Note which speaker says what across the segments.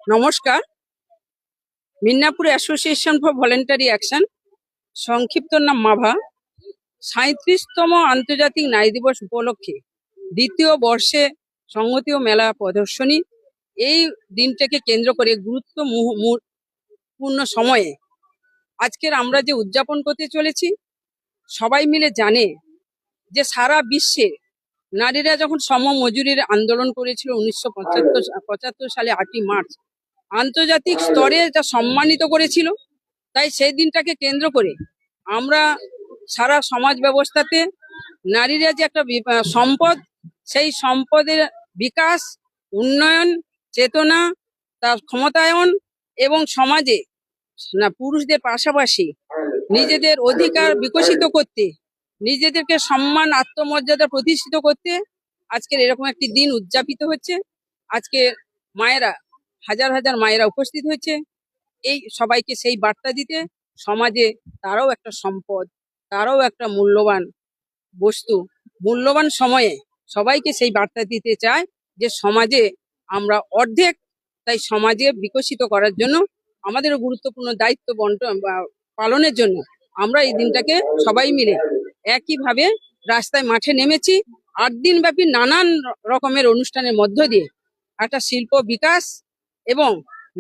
Speaker 1: নমস্কার। Midnapore association for voluntary action, সংক্ষিপ্ত নাম মাভা, ৩৭তম আন্তর্জাতিক নারী দিবস উপলক্ষে দ্বিতীয় বর্ষে সংহতি ও মেলা প্রদর্শনী এই দিনটাকে কেন্দ্র করে গুরুত্বপূর্ণ সময়ে আজকের আমরা যে উদযাপন করতে চলেছি, সবাই মিলে জানে যে সারা বিশ্বে নারীরা যখন সমমজুরির আন্দোলন করেছিল ১৯৭৫ সালে ৮ই মার্চ, আন্তর্জাতিক স্তরে যা সম্মানিত করেছিল। তাই সেই দিনটাকে কেন্দ্র করে আমরা সারা সমাজ ব্যবস্থাতে নারীরা যে একটা সম্পদ, সেই সম্পদের বিকাশ, উন্নয়ন, চেতনা, তার ক্ষমতায়ন এবং সমাজে পুরুষদের পাশাপাশি নিজেদের অধিকার বিকশিত করতে, নিজেদেরকে সম্মান, আত্মমর্যাদা প্রতিষ্ঠিত করতে আজকের এরকম একটি দিন উদযাপিত হচ্ছে। আজকে মায়েরা, হাজার হাজার মায়েরা উপস্থিত হয়েছে এই সবাইকে সেই বার্তা দিতে, সমাজে তারাও একটা সম্পদ, তারাও একটা মূল্যবান বস্তু, মূল্যবান সময়ে সবাইকে সেই বার্তা দিতে চায় যে সমাজে আমরা অর্ধেক, তাই সমাজে বিকশিত করার জন্য আমাদের গুরুত্বপূর্ণ দায়িত্ব পালনের জন্য আমরা এই দিনটাকে সবাই মিলে একইভাবে রাস্তায় মাঠে নেমেছি। ৮ দিন ব্যাপী নানান রকমের অনুষ্ঠানের মধ্য দিয়ে একটা শিল্প বিকাশ এবং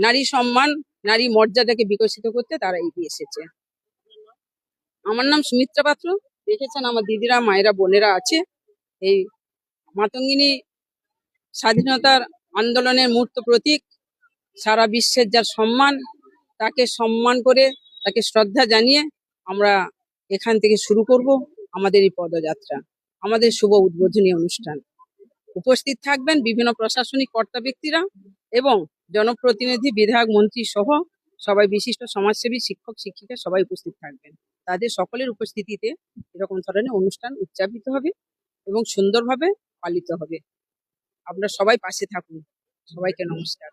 Speaker 1: নারী সম্মান, নারী মর্যাদাকে বিকশিত করতে তারা এগিয়ে এসেছে। আমার নাম সুমিত্রা পাত্র। দেখেছেন আমার দিদিরা, মায়েরা, বোনেরা আছে। এই মাতঙ্গিনী স্বাধীনতার আন্দোলনের মূর্ত প্রতীক, সারা বিশ্বের যার সম্মান, তাকে সম্মান করে, তাকে শ্রদ্ধা জানিয়ে আমরা এখান থেকে শুরু করব আমাদের এই পদযাত্রা, আমাদের শুভ উদ্বোধনী অনুষ্ঠান। উপস্থিত থাকবেন বিভিন্ন প্রশাসনিক কর্তা ব্যক্তিরা এবং জনপ্রতিনিধি, বিধায়ক, মন্ত্রী সহ সবাই, বিশিষ্ট সমাজসেবী, শিক্ষক, শিক্ষিকা সবাই উপস্থিত থাকবেন। তাদের সকলের উপস্থিতিতে এরকম ধরনের অনুষ্ঠান উদযাপিত হবে এবং সুন্দরভাবে পালিত হবে। আপনারা সবাই পাশে থাকুন। সবাইকে নমস্কার।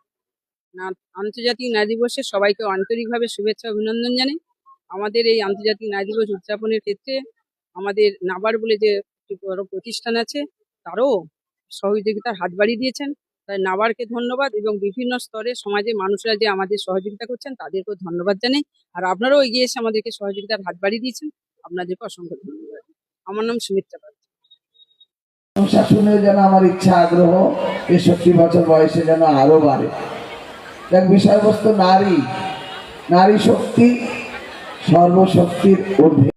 Speaker 1: আন্তর্জাতিক নারী দিবসে সবাইকে আন্তরিকভাবে শুভেচ্ছা, অভিনন্দন জানাই। আমাদের এই আন্তর্জাতিক নারী দিবস উদযাপনের ক্ষেত্রে আমাদের নাবার বলে যে বড় প্রতিষ্ঠান আছে, তারও সহযোগিতার হাত বাড়িয়ে দিয়েছেন। তাই নাবারকে ধন্যবাদ এবং বিভিন্ন স্তরে সমাজের মানুষরা যে আমাদের সহযোগিতা করছেন তাদেরকেও ধন্যবাদ জানাই। আর আপনারাও এগিয়ে এসে আমাদেরকে সহযোগিতার হাত বাড়িয়ে দিয়েছেন, আপনাদেরকে অসংখ্য ধন্যবাদ। আমার নাম সুমিত্রা পাত্র।
Speaker 2: শুনে যেন আমার ইচ্ছা, আগ্রহ ৬৩ বছর বয়সে যেন আরো বাড়ে। দেখ, বিষয়বস্তু নারী, নারী শক্তি সর্বশক্তির ঊর্ধ্বে।